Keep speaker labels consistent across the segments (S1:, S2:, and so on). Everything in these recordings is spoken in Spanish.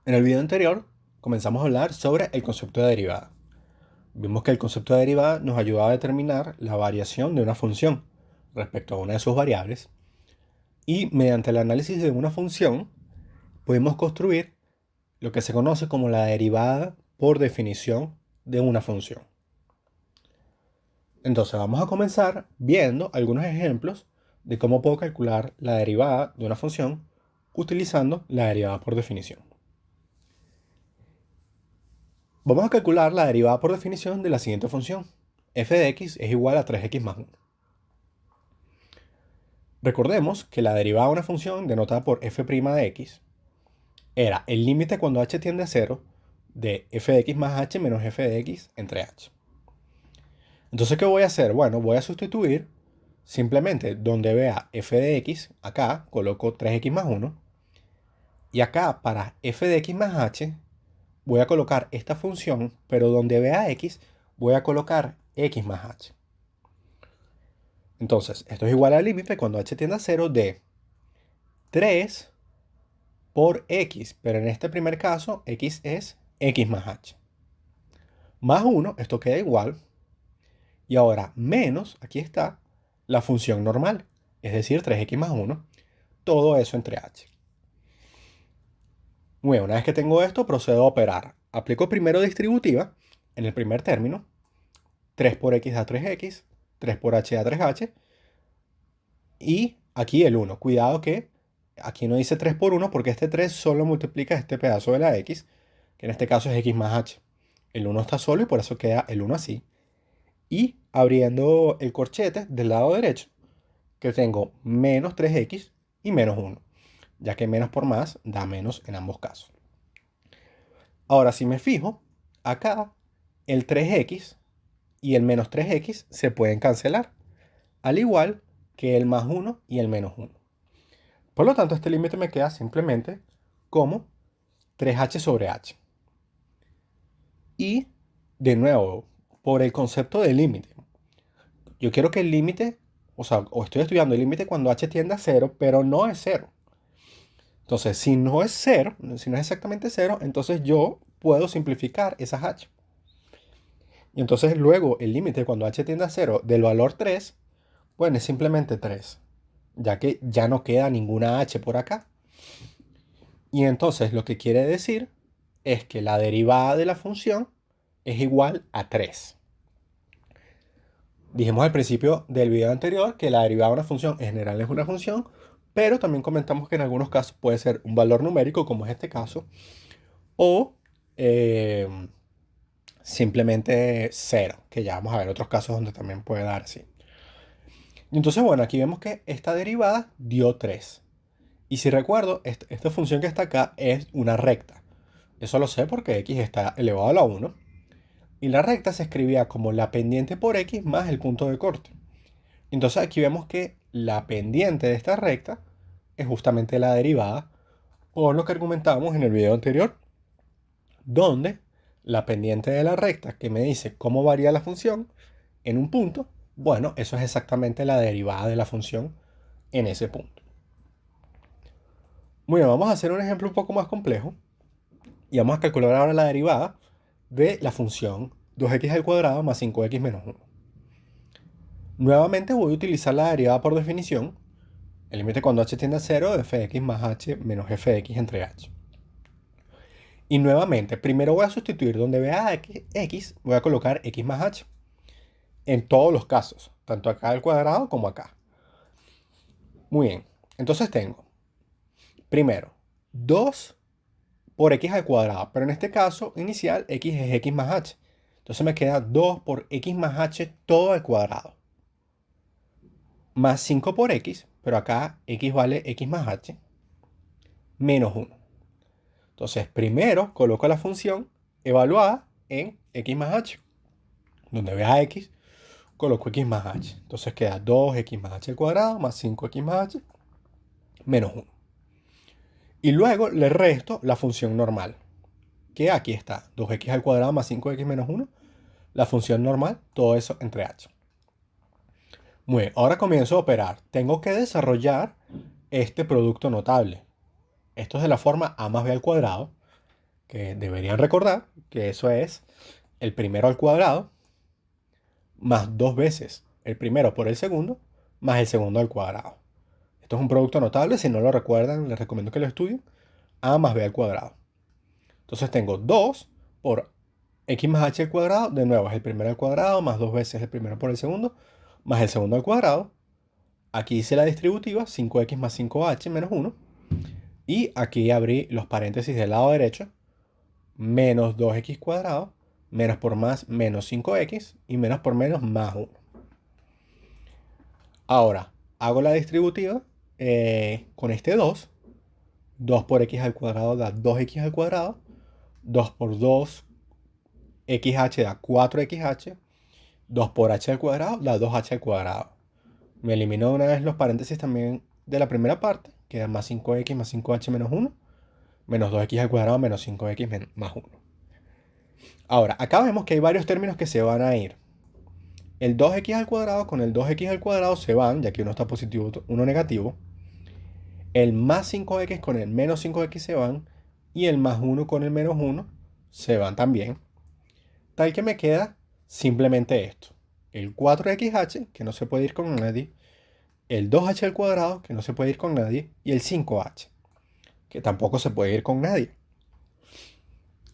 S1: En el video anterior comenzamos a hablar sobre el concepto de derivada. Vimos que el concepto de derivada nos ayuda a determinar la variación de una función respecto a una de sus variables y mediante el análisis de una función podemos construir lo que se conoce como la derivada por definición de una función. Entonces vamos a comenzar viendo algunos ejemplos de cómo puedo calcular la derivada de una función utilizando la derivada por definición. Vamos a calcular la derivada por definición de la siguiente función. F de x es igual a 3x más 1. Recordemos que la derivada de una función denotada por f' de x era el límite cuando h tiende a 0 de f de x más h menos f de x entre h. Entonces, ¿qué voy a hacer? Bueno, voy a sustituir simplemente donde vea f de x, acá coloco 3x más 1. Y acá para f de x más h voy a colocar esta función, pero donde vea x voy a colocar x más h. Entonces, esto es igual al límite cuando h tiende a 0 de 3 por x, pero en este primer caso x es x más h. Más 1, esto queda igual. Y ahora menos, aquí está, la función normal, es decir, 3x más 1, todo eso entre h. Muy bien, una vez que tengo esto, procedo a operar. Aplico primero distributiva en el primer término. 3 por x da 3x, 3 por h da 3h. Y aquí el 1. Cuidado que aquí no dice 3 por 1 porque este 3 solo multiplica este pedazo de la x, que en este caso es x más h. El 1 está solo y por eso queda el 1 así. Y abriendo el corchete del lado derecho, que tengo menos 3x y menos 1, ya que menos por más da menos en ambos casos. Ahora, si me fijo, acá el 3x y el menos 3x se pueden cancelar, al igual que el más 1 y el menos 1. Por lo tanto, este límite me queda simplemente como 3h sobre h. Y, de nuevo, por el concepto de límite. Yo quiero que el límite, o estoy estudiando el límite cuando h tiende a 0, pero no es 0. Entonces, si no es 0, si no es exactamente 0, entonces yo puedo simplificar esas h. Y entonces luego el límite cuando h tiende a 0 del valor 3, bueno, es simplemente 3, ya que ya no queda ninguna h por acá. Y entonces lo que quiere decir es que la derivada de la función es igual a 3. Dijimos al principio del video anterior que la derivada de una función en general es una función, pero también comentamos que en algunos casos puede ser un valor numérico, como es este caso, o simplemente 0, que ya vamos a ver otros casos donde también puede dar así. Y entonces, bueno, aquí vemos que esta derivada dio 3. Y si recuerdo, esta función que está acá es una recta. Eso lo sé porque x está elevado a la 1. Y la recta se escribía como la pendiente por x más el punto de corte. Entonces aquí vemos que la pendiente de esta recta es justamente la derivada, por lo que argumentábamos en el video anterior, donde la pendiente de la recta que me dice cómo varía la función en un punto, bueno, eso es exactamente la derivada de la función en ese punto. Muy bien, vamos a hacer un ejemplo un poco más complejo y vamos a calcular ahora la derivada de la función 2x al cuadrado más 5x menos 1. Nuevamente voy a utilizar la derivada por definición, el límite cuando h tiende a 0 de f de x más h menos f de x entre h. Y nuevamente, primero voy a sustituir donde vea x, voy a colocar x más h. En todos los casos, tanto acá al cuadrado como acá. Muy bien, entonces tengo, primero, 2 por x al cuadrado, pero en este caso inicial x es x más h. Entonces me queda 2 por x más h todo al cuadrado. Más 5 por x, pero acá x vale x más h, menos 1. Entonces primero coloco la función evaluada en x más h. Donde vea x, coloco x más h. Entonces queda 2x más h al cuadrado más 5x más h menos 1. Y luego le resto la función normal, que aquí está, 2x al cuadrado más 5x menos 1, la función normal, todo eso entre h. Muy bien, ahora comienzo a operar. Tengo que desarrollar este producto notable. Esto es de la forma a más b al cuadrado. que deberían recordar que eso es el primero al cuadrado más 2 veces el primero por el segundo más el segundo al cuadrado. Esto es un producto notable, si no lo recuerdan les recomiendo que lo estudien. A más b al cuadrado. Entonces tengo 2 por x más h al cuadrado, de nuevo es el primero al cuadrado más 2 veces el primero por el segundo más el segundo al cuadrado. Aquí hice la distributiva, 5x más 5h menos 1. Y aquí abrí los paréntesis del lado derecho, menos 2x cuadrado, menos por más menos 5x y menos por menos más 1. Ahora, hago la distributiva con este 2. 2 por x al cuadrado da 2x al cuadrado. 2 por 2, xh da 4xh. 2 por h al cuadrado da 2h al cuadrado. Me eliminó de una vez los paréntesis también de la primera parte. Queda más 5x más 5h menos 1. Menos 2x al cuadrado menos 5x más 1. Ahora, acá vemos que hay varios términos que se van a ir. El 2x al cuadrado con el 2x al cuadrado se van, ya que uno está positivo, uno negativo. El más 5x con el menos 5x se van. Y el más 1 con el menos 1 se van también. Tal que me queda simplemente esto. El 4xh, que no se puede ir con nadie. El 2h al cuadrado, que no se puede ir con nadie. Y el 5h, que tampoco se puede ir con nadie.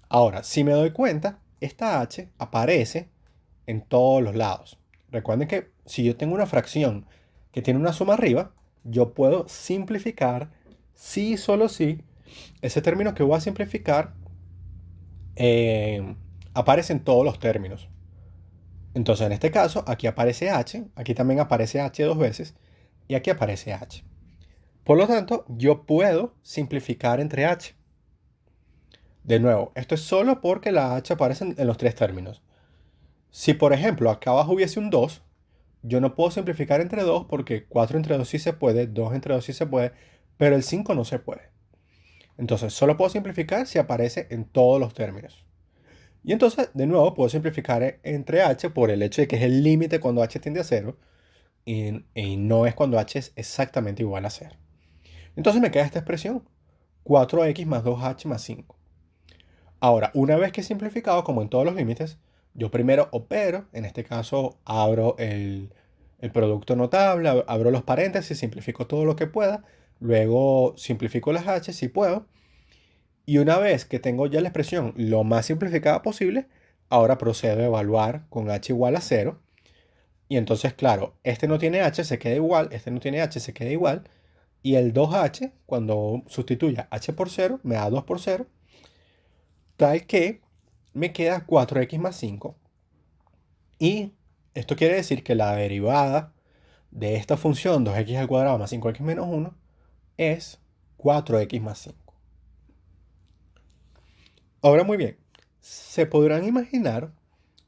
S1: Ahora, si me doy cuenta, esta h aparece en todos los lados. Recuerden que si yo tengo una fracción que tiene una suma arriba, yo puedo simplificar, sí, solo sí, ese término que voy a simplificar aparece en todos los términos. Entonces, en este caso, aquí aparece h, aquí también aparece h 2 veces, y aquí aparece h. Por lo tanto, yo puedo simplificar entre h. De nuevo, esto es solo porque la h aparece en los 3 términos. Si, por ejemplo, acá abajo hubiese un 2, yo no puedo simplificar entre 2 porque 4 entre 2 sí se puede, 2 entre 2 sí se puede, pero el 5 no se puede. Entonces, solo puedo simplificar si aparece en todos los términos. Y entonces, de nuevo, puedo simplificar entre h por el hecho de que es el límite cuando h tiende a 0 y no es cuando h es exactamente igual a 0. Entonces me queda esta expresión, 4x más 2h más 5. Ahora, una vez que he simplificado, como en todos los límites, yo primero opero, en este caso abro el producto notable, abro los paréntesis, simplifico todo lo que pueda, luego simplifico las h si puedo, y una vez que tengo ya la expresión lo más simplificada posible, ahora procedo a evaluar con h igual a 0, y entonces, claro, este no tiene h, se queda igual, este no tiene h, se queda igual, y el 2h, cuando sustituya h por 0, me da 2 por 0, tal que me queda 4x más 5. Y esto quiere decir que la derivada de esta función 2x al cuadrado más 5x menos 1 es 4x más 5. Ahora muy bien, se podrán imaginar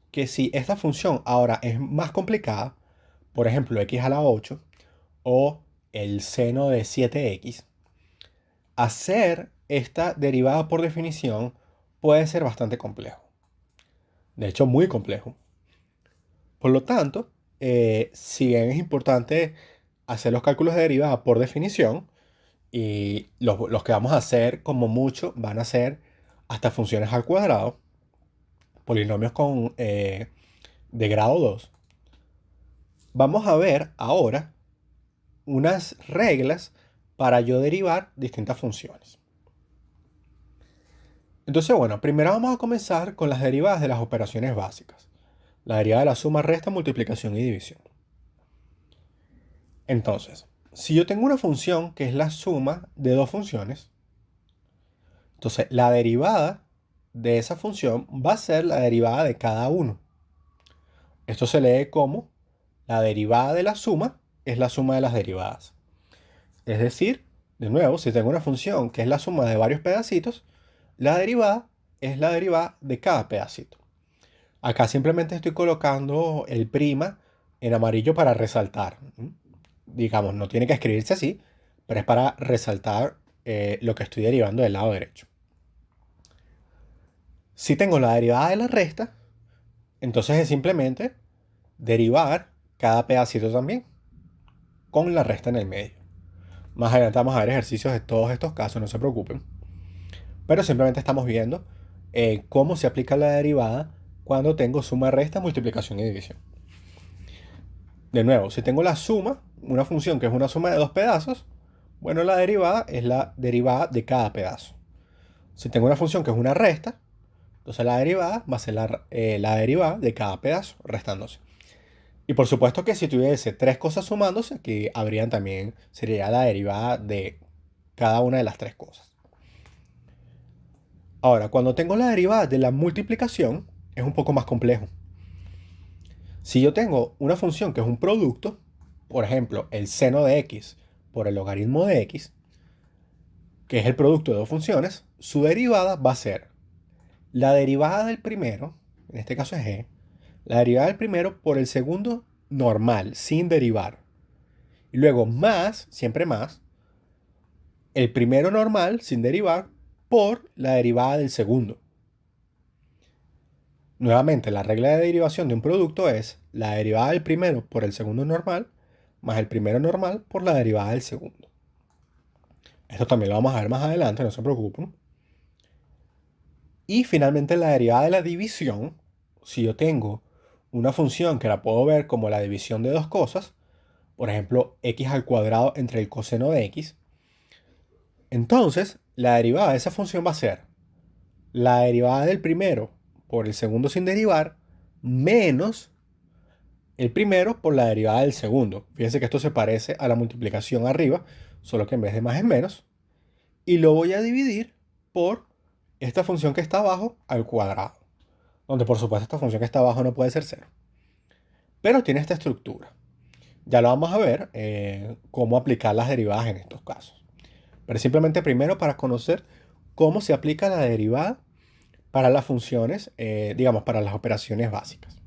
S1: que si esta función ahora es más complicada, por ejemplo x a la 8 o el seno de 7x, hacer esta derivada por definición puede ser bastante complejo. De hecho, muy complejo. Por lo tanto, si bien es importante hacer los cálculos de derivada por definición, y los que vamos a hacer como mucho van a ser hasta funciones al cuadrado, polinomios de grado 2, vamos a ver ahora unas reglas para yo derivar distintas funciones. Entonces, bueno, primero vamos a comenzar con las derivadas de las operaciones básicas. La derivada de la suma, resta, multiplicación y división. Entonces, si yo tengo una función que es la suma de dos funciones, entonces la derivada de esa función va a ser la derivada de cada uno. Esto se lee como la derivada de la suma es la suma de las derivadas. Es decir, de nuevo, si tengo una función que es la suma de varios pedacitos, la derivada es la derivada de cada pedacito. Acá simplemente estoy colocando el prima en amarillo para resaltar. Digamos, no tiene que escribirse así, pero es para resaltar lo que estoy derivando del lado derecho. Si tengo la derivada de la resta, entonces es simplemente derivar cada pedacito también, con la resta en el medio. Más adelante vamos a ver ejercicios de todos estos casos, no se preocupen. Pero simplemente estamos viendo cómo se aplica la derivada cuando tengo suma, resta, multiplicación y división. De nuevo, si tengo la suma, una función que es una suma de dos pedazos, bueno, la derivada es la derivada de cada pedazo. Si tengo una función que es una resta, entonces la derivada va a ser la derivada de cada pedazo, restándose. Y por supuesto que si tuviese tres cosas sumándose, aquí habrían también, sería la derivada de cada una de las tres cosas. Ahora, cuando tengo la derivada de la multiplicación, es un poco más complejo. Si yo tengo una función que es un producto, por ejemplo, el seno de x por el logaritmo de x, que es el producto de dos funciones, su derivada va a ser la derivada del primero, en este caso es g, la derivada del primero por el segundo normal, sin derivar. Y luego más, siempre más, el primero normal, sin derivar, por la derivada del segundo. Nuevamente, la regla de derivación de un producto es la derivada del primero por el segundo normal, más el primero normal por la derivada del segundo. Esto también lo vamos a ver más adelante, no se preocupen. Y finalmente la derivada de la división, si yo tengo una función que la puedo ver como la división de dos cosas, por ejemplo, x al cuadrado entre el coseno de x, entonces la derivada de esa función va a ser la derivada del primero por el segundo sin derivar, menos el primero por la derivada del segundo. Fíjense que esto se parece a la multiplicación arriba, solo que en vez de más es menos. Y lo voy a dividir por esta función que está abajo al cuadrado. Donde por supuesto esta función que está abajo no puede ser cero. Pero tiene esta estructura. Ya lo vamos a ver cómo aplicar las derivadas en estos casos. Pero simplemente primero para conocer cómo se aplica la derivada para las funciones, digamos, para las operaciones básicas.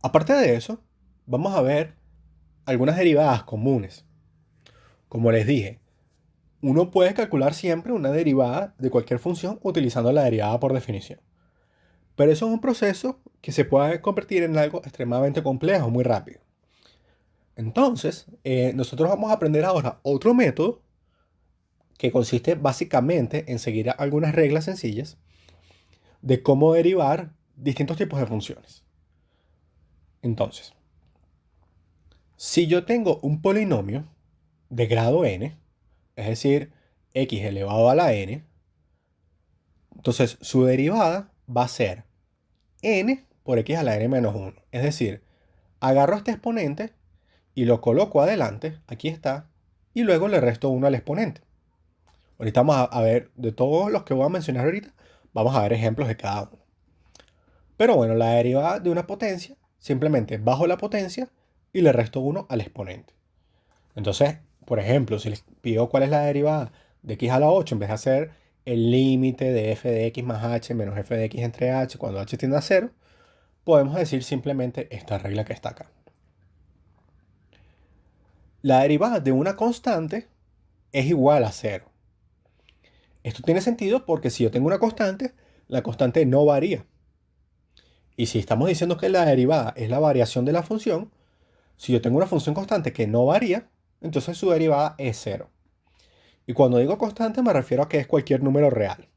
S1: Aparte de eso, vamos a ver algunas derivadas comunes. Como les dije, uno puede calcular siempre una derivada de cualquier función utilizando la derivada por definición. Pero eso es un proceso que se puede convertir en algo extremadamente complejo muy rápido. Entonces, nosotros vamos a aprender ahora otro método que consiste básicamente en seguir algunas reglas sencillas de cómo derivar distintos tipos de funciones. Entonces, si yo tengo un polinomio de grado n, es decir, x elevado a la n, entonces su derivada va a ser n por x a la n menos 1. Es decir, agarro este exponente y lo coloco adelante, aquí está, y luego le resto 1 al exponente. Ahorita vamos a ver, de todos los que voy a mencionar ahorita, vamos a ver ejemplos de cada uno. Pero bueno, la derivada de una potencia, simplemente bajo la potencia y le resto 1 al exponente. Entonces, por ejemplo, si les pido cuál es la derivada de x a la 8, en vez de hacer el límite de f de x más h menos f de x entre h cuando h tiende a 0, podemos decir simplemente esta regla que está acá. La derivada de una constante es igual a 0. Esto tiene sentido porque si yo tengo una constante, la constante no varía. Y si estamos diciendo que la derivada es la variación de la función, si yo tengo una función constante que no varía, entonces su derivada es 0. Y cuando digo constante me refiero a que es cualquier número real.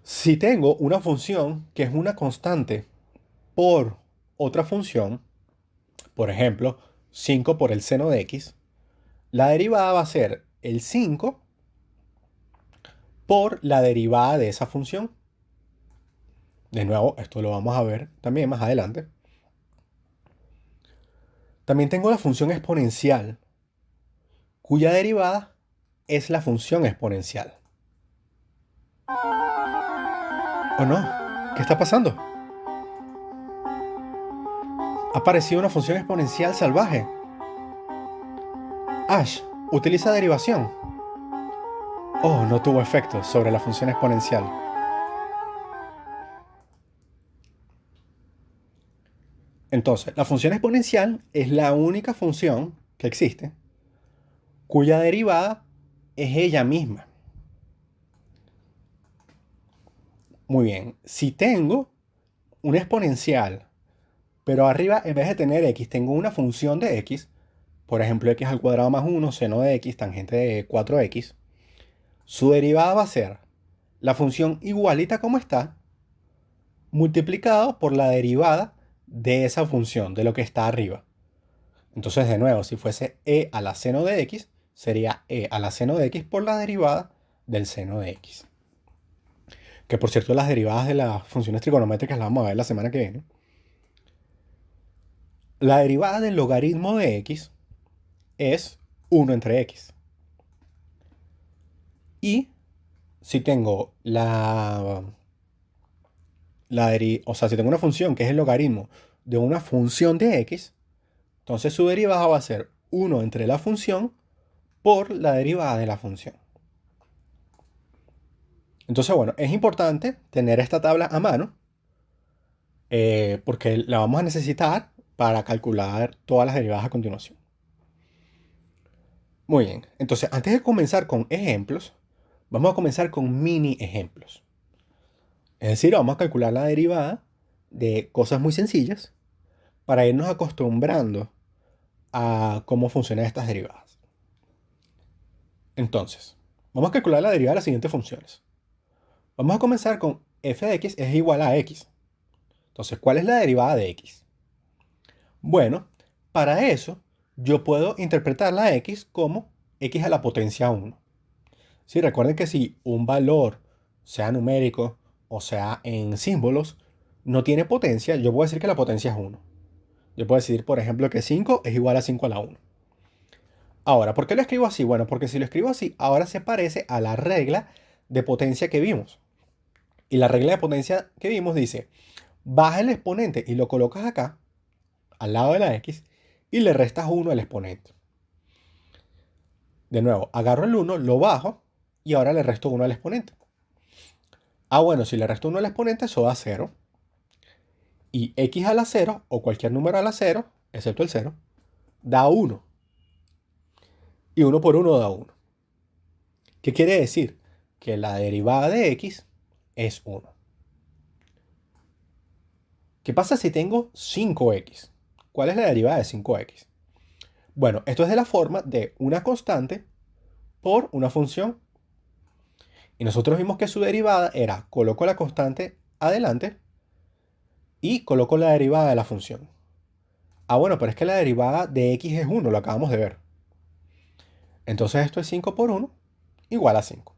S1: Si tengo una función que es una constante por otra función, por ejemplo, 5 por el seno de x, la derivada va a ser el 5 por la derivada de esa función. De nuevo, esto lo vamos a ver también más adelante. También tengo la función exponencial, cuya derivada es la función exponencial. ¿O no? ¿Qué está pasando? Ha aparecido una función exponencial salvaje. Ash, utiliza derivación. Oh, no tuvo efecto sobre la función exponencial. Entonces, la función exponencial es la única función que existe cuya derivada es ella misma. Muy bien, si tengo una exponencial, pero arriba en vez de tener x tengo una función de x, por ejemplo x al cuadrado más 1, seno de x, tangente de 4x, Su derivada va a ser la función igualita como está, multiplicado por la derivada de esa función, de lo que está arriba. Entonces, de nuevo, si fuese e a la seno de x, sería e a la seno de x por la derivada del seno de x. Que por cierto, las derivadas de las funciones trigonométricas las vamos a ver la semana que viene. La derivada del logaritmo de x es 1 entre x. Y si tengo si tengo una función que es el logaritmo de una función de x, entonces su derivada va a ser 1 entre la función por la derivada de la función. Entonces, bueno, es importante tener esta tabla a mano porque la vamos a necesitar para calcular todas las derivadas a continuación. Muy bien, entonces antes de comenzar con ejemplos, vamos a comenzar con mini ejemplos. Es decir, vamos a calcular la derivada de cosas muy sencillas para irnos acostumbrando a cómo funcionan estas derivadas. Entonces, vamos a calcular la derivada de las siguientes funciones. Vamos a comenzar con f de x es igual a x. Entonces, ¿cuál es la derivada de x? Bueno, para eso yo puedo interpretar la x como x a la potencia 1. Sí, recuerden que si un valor, sea numérico o sea en símbolos, no tiene potencia, yo puedo decir que la potencia es 1. Yo puedo decir, por ejemplo, que 5 es igual a 5 a la 1. Ahora, ¿por qué lo escribo así? Bueno, porque si lo escribo así, ahora se parece a la regla de potencia que vimos. Y la regla de potencia que vimos dice, baja el exponente y lo colocas acá, al lado de la x, y le restas 1 al exponente. De nuevo, agarro el 1, lo bajo, y ahora le resto 1 al exponente. Ah, bueno, si le resto 1 al exponente, eso da 0. Y x a la 0, o cualquier número a la 0, excepto el 0, da 1. Y 1 por 1 da 1. ¿Qué quiere decir? Que la derivada de x es 1. ¿Qué pasa si tengo 5x? ¿Cuál es la derivada de 5x? Bueno, esto es de la forma de una constante por una función. Y nosotros vimos que su derivada era coloco la constante adelante y coloco la derivada de la función. Ah, bueno, pero es que la derivada de x es 1, lo acabamos de ver. Entonces esto es 5 por 1 igual a 5.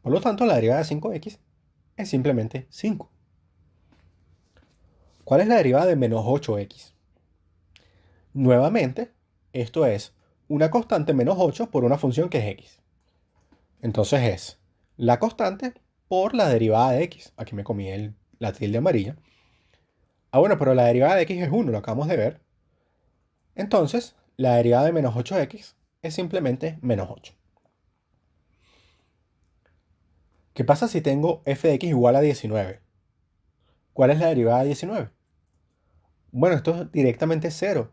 S1: Por lo tanto, la derivada de 5x es simplemente 5. ¿Cuál es la derivada de menos 8x? Nuevamente, esto es una constante menos 8 por una función que es x. Entonces es la constante por la derivada de x. Aquí me comí la tilde amarilla. Ah, bueno, pero la derivada de x es 1, lo acabamos de ver. Entonces, la derivada de menos 8x es simplemente menos 8. ¿Qué pasa si tengo f de x igual a 19? ¿Cuál es la derivada de 19? Bueno, esto es directamente 0,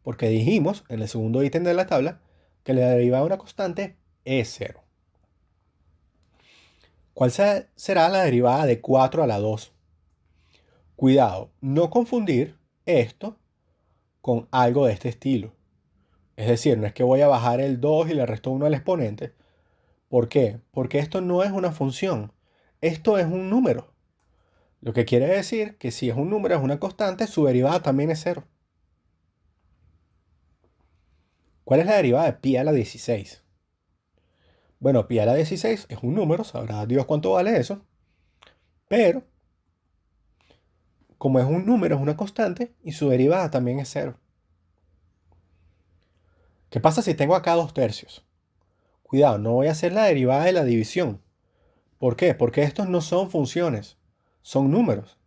S1: porque dijimos en el segundo ítem de la tabla que la derivada de una constante es 0. ¿Cuál será la derivada de 4 a la 2? Cuidado, no confundir esto con algo de este estilo. Es decir, no es que voy a bajar el 2 y le resto 1 al exponente. ¿Por qué? Porque esto no es una función. Esto es un número. Lo que quiere decir que si es un número, es una constante, su derivada también es 0. ¿Cuál es la derivada de pi a la 16? Bueno, pi a la 16 es un número, sabrá Dios cuánto vale eso. Pero, como es un número, es una constante y su derivada también es 0. ¿Qué pasa si tengo acá 2/3? Cuidado, no voy a hacer la derivada de la división. ¿Por qué? Porque estos no son funciones, son números.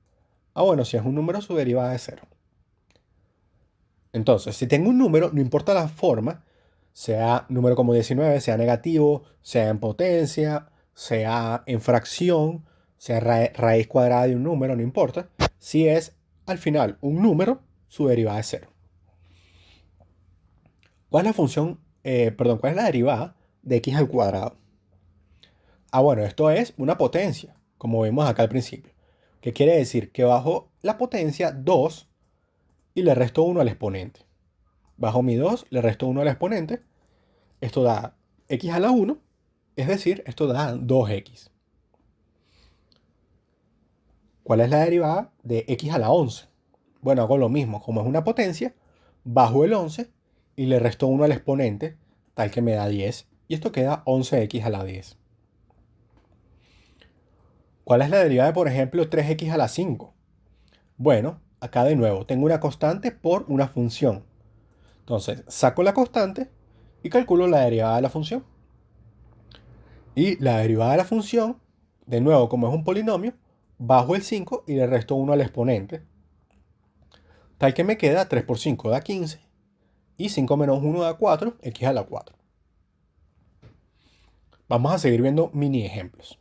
S1: Ah, bueno, si es un número, su derivada es 0. Entonces, si tengo un número, no importa la forma, sea número como 19, sea negativo, sea en potencia, sea en fracción, sea raíz cuadrada de un número, no importa. Si es al final un número, su derivada es 0. ¿Cuál es la función, cuál es la derivada de x al cuadrado? Ah, bueno, esto es una potencia, como vimos acá al principio. ¿Qué quiere decir? Que bajo la potencia 2 y le resto 1 al exponente. Bajo mi 2 le resto 1 al exponente. Esto da x a la 1 Es decir, esto da 2x. ¿Cuál es la derivada de x a la 11? Bueno, hago lo mismo. Como es una potencia, bajo el 11 y le resto 1 al exponente, tal que me da 10. Y esto queda 11x a la 10. ¿Cuál es la derivada de, por ejemplo, 3x a la 5? Bueno, acá de nuevo tengo una constante por una función. Entonces, saco la constante y calculo la derivada de la función. Y la derivada de la función, de nuevo, como es un polinomio, bajo el 5 y le resto 1 al exponente. Tal que me queda 3 por 5 da 15 y 5 menos 1 da 4, x a la 4. Vamos a seguir viendo mini ejemplos.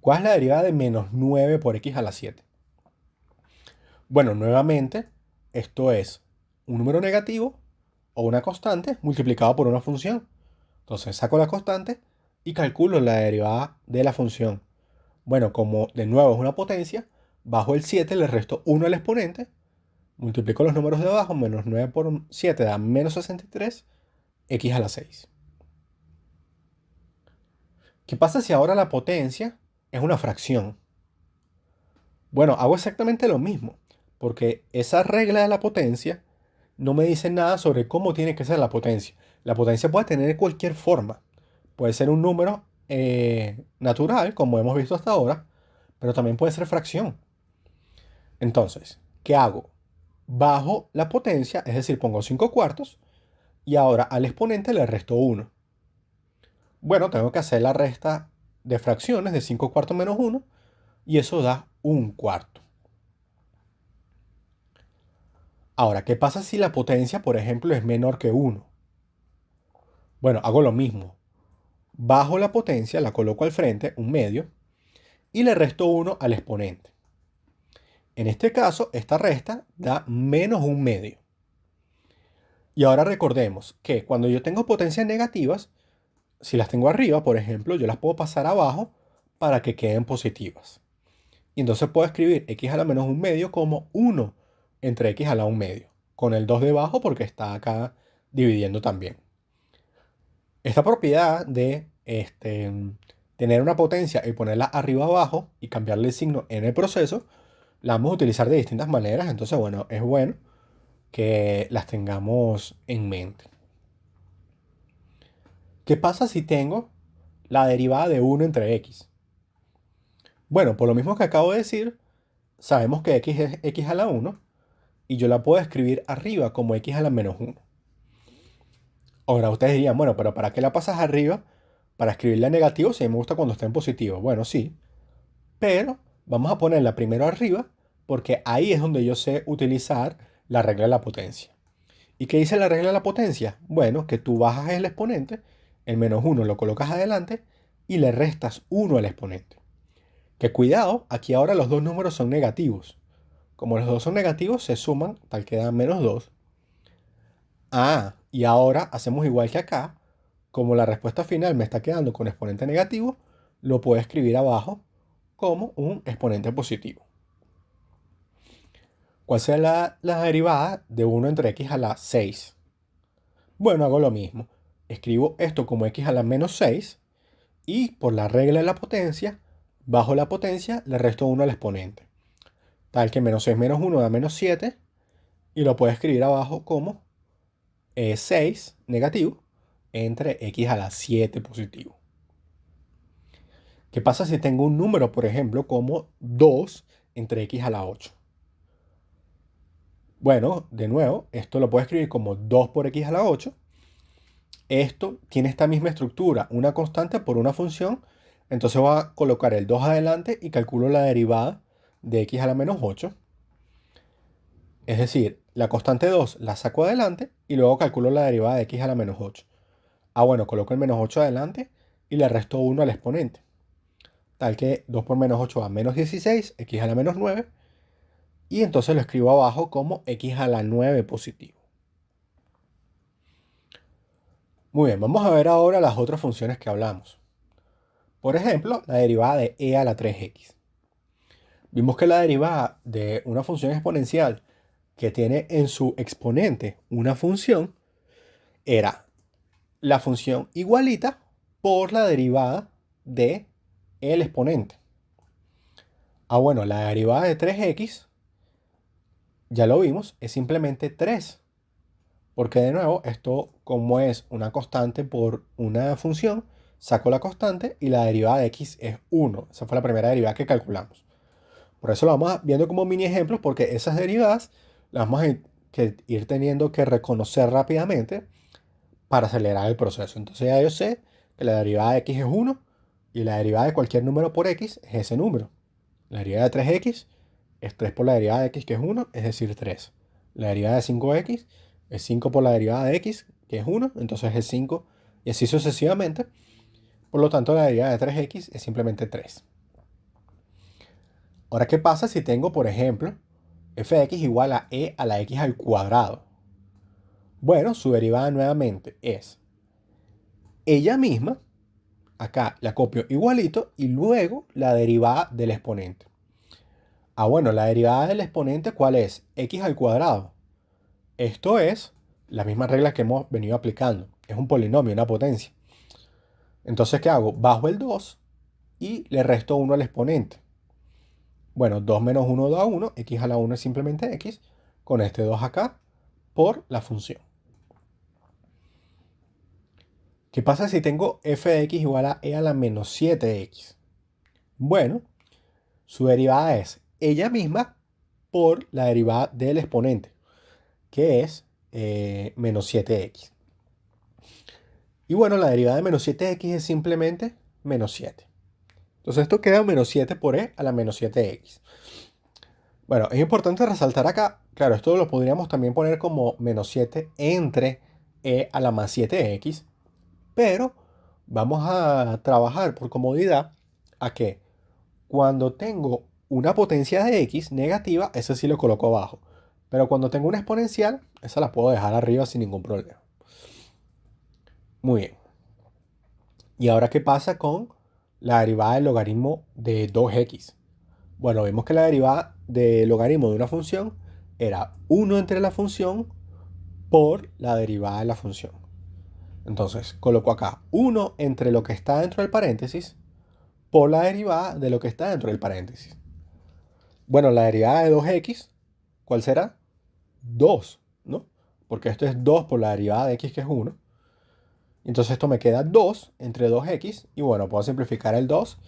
S1: ¿Cuál es la derivada de menos 9 por x a la 7? Bueno, nuevamente, esto es un número negativo o una constante multiplicado por una función. Entonces saco la constante y calculo la derivada de la función. Bueno, como de nuevo es una potencia, bajo el 7 le resto 1 al exponente, multiplico los números de abajo, menos 9 por 7 da menos 63, x a la 6. ¿Qué pasa si ahora la potencia es una fracción? Bueno, hago exactamente lo mismo, porque esa regla de la potencia no me dice nada sobre cómo tiene que ser la potencia. La potencia puede tener cualquier forma. Puede ser un número natural, como hemos visto hasta ahora, pero también puede ser fracción. Entonces, ¿qué hago? Bajo la potencia, es decir, pongo 5 cuartos, y ahora al exponente le resto 1. Bueno, tengo que hacer la resta de fracciones de 5 cuartos menos 1, y eso da 1 cuarto. Ahora, ¿qué pasa si la potencia, por ejemplo, es menor que 1? Bueno, hago lo mismo. Bajo la potencia, la coloco al frente, un medio, y le resto 1 al exponente. En este caso, esta resta da menos un medio. Y ahora recordemos que cuando yo tengo potencias negativas, si las tengo arriba, por ejemplo, yo las puedo pasar abajo para que queden positivas. Y entonces puedo escribir x a la menos un medio como 1 entre x a la un medio, con el 2 debajo porque está acá dividiendo también. Esta propiedad de tener una potencia y ponerla arriba abajo y cambiarle el signo en el proceso, la vamos a utilizar de distintas maneras. Entonces, bueno, es bueno que las tengamos en mente. ¿Qué pasa si tengo la derivada de 1 entre x? Bueno, por lo mismo que acabo de decir, sabemos que x es x a la 1 y yo la puedo escribir arriba como x a la menos 1. Ahora ustedes dirían, bueno, pero ¿para qué la pasas arriba? Para escribirla en negativo si a mí me gusta cuando está en positivo. Bueno, sí, pero vamos a ponerla primero arriba porque ahí es donde yo sé utilizar la regla de la potencia. ¿Y qué dice la regla de la potencia? Bueno, que tú bajas el exponente, el menos 1 lo colocas adelante y le restas 1 al exponente. Que cuidado, aquí ahora los dos números son negativos. Como los dos son negativos, se suman, tal que da menos 2. Ah, y ahora hacemos igual que acá. Como la respuesta final me está quedando con exponente negativo, lo puedo escribir abajo como un exponente positivo. ¿Cuál será la derivada de 1 entre x a la 6? Bueno, hago lo mismo. Escribo esto como x a la menos 6 y por la regla de la potencia, bajo la potencia le resto 1 al exponente. Tal que menos 6 menos 1 da menos 7 y lo puedo escribir abajo como 6 negativo entre x a la 7 positivo. ¿Qué pasa si tengo un número, por ejemplo, como 2 entre x a la 8? Bueno, de nuevo, esto lo puedo escribir como 2 por x a la 8. Esto tiene esta misma estructura, una constante por una función. Entonces voy a colocar el 2 adelante y calculo la derivada de x a la menos 8. Es decir, la constante 2 la saco adelante y luego calculo la derivada de x a la menos 8. Ah, bueno, coloco el menos 8 adelante y le resto 1 al exponente. Tal que 2 por menos 8 da menos 16, x a la menos 9. Y entonces lo escribo abajo como x a la 9 positivo. Muy bien, vamos a ver ahora las otras funciones que hablamos. Por ejemplo, la derivada de e a la 3x. Vimos que la derivada de una función exponencial que tiene en su exponente una función era la función igualita por la derivada de el exponente. Bueno, la derivada de 3x, ya lo vimos, es simplemente 3. Porque de nuevo, esto como es una constante por una función, saco la constante y la derivada de x es 1. Esa fue la primera derivada que calculamos. Por eso lo vamos viendo como mini ejemplos, porque esas derivadas las vamos a ir teniendo que reconocer rápidamente para acelerar el proceso. Entonces ya yo sé que la derivada de x es 1 y la derivada de cualquier número por x es ese número. La derivada de 3x es 3 por la derivada de x, que es 1, es decir, 3. La derivada de 5x es 5 por la derivada de x, que es 1, entonces es 5, y así sucesivamente. Por lo tanto, la derivada de 3x es simplemente 3. Ahora, ¿qué pasa si tengo, por ejemplo, f de x igual a e a la x al cuadrado? Bueno, su derivada nuevamente es ella misma, acá la copio igualito, y luego la derivada del exponente. Bueno, la derivada del exponente, ¿cuál es? X al cuadrado. Esto es las mismas reglas que hemos venido aplicando. Es un polinomio, una potencia. Entonces, ¿qué hago? Bajo el 2 y le resto 1 al exponente. Bueno, 2 menos 1 da 1. X a la 1 es simplemente x. Con este 2 acá por la función. ¿Qué pasa si tengo f de x igual a e a la menos 7x? Bueno, su derivada es ella misma por la derivada del exponente, que es menos 7x. Y bueno, la derivada de menos 7x es simplemente menos 7. Entonces esto queda menos 7 por e a la menos 7x. Bueno, es importante resaltar acá, claro, esto lo podríamos también poner como menos 7 entre e a la más 7x, pero vamos a trabajar por comodidad a que cuando tengo una potencia de x negativa, ese sí lo coloco abajo. Pero cuando tengo una exponencial, esa la puedo dejar arriba sin ningún problema. Muy bien. ¿Y ahora qué pasa con la derivada del logaritmo de 2x? Bueno, vemos que la derivada del logaritmo de una función era 1 entre la función por la derivada de la función. Entonces, coloco acá 1 entre lo que está dentro del paréntesis por la derivada de lo que está dentro del paréntesis. Bueno, la derivada de 2x, ¿cuál será? 2, ¿no? Porque esto es 2 por la derivada de x, que es 1. Entonces esto me queda 2 entre 2x. Y bueno, puedo simplificar el 2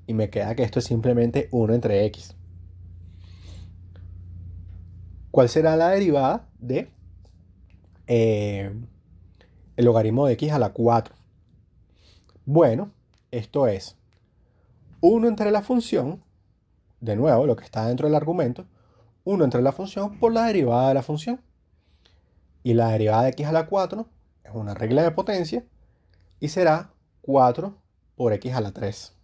S1: y me queda que esto es simplemente 1 entre x. ¿Cuál será la derivada de el logaritmo de x a la 4? Bueno, esto es 1 entre la función, de nuevo, lo que está dentro del argumento, 1 entre la función por la derivada de la función. Y la derivada de x a la 4 es una regla de potencia y será 4 por x a la 3.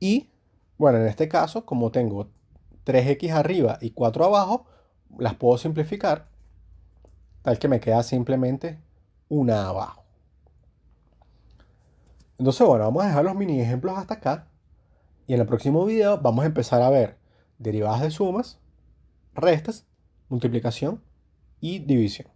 S1: Y, bueno, en este caso, como tengo 3x arriba y 4 abajo, las puedo simplificar, tal que me queda simplemente una abajo. Entonces, bueno, vamos a dejar los mini ejemplos hasta acá. Y en el próximo video vamos a empezar a ver derivadas de sumas, restas, multiplicación y división.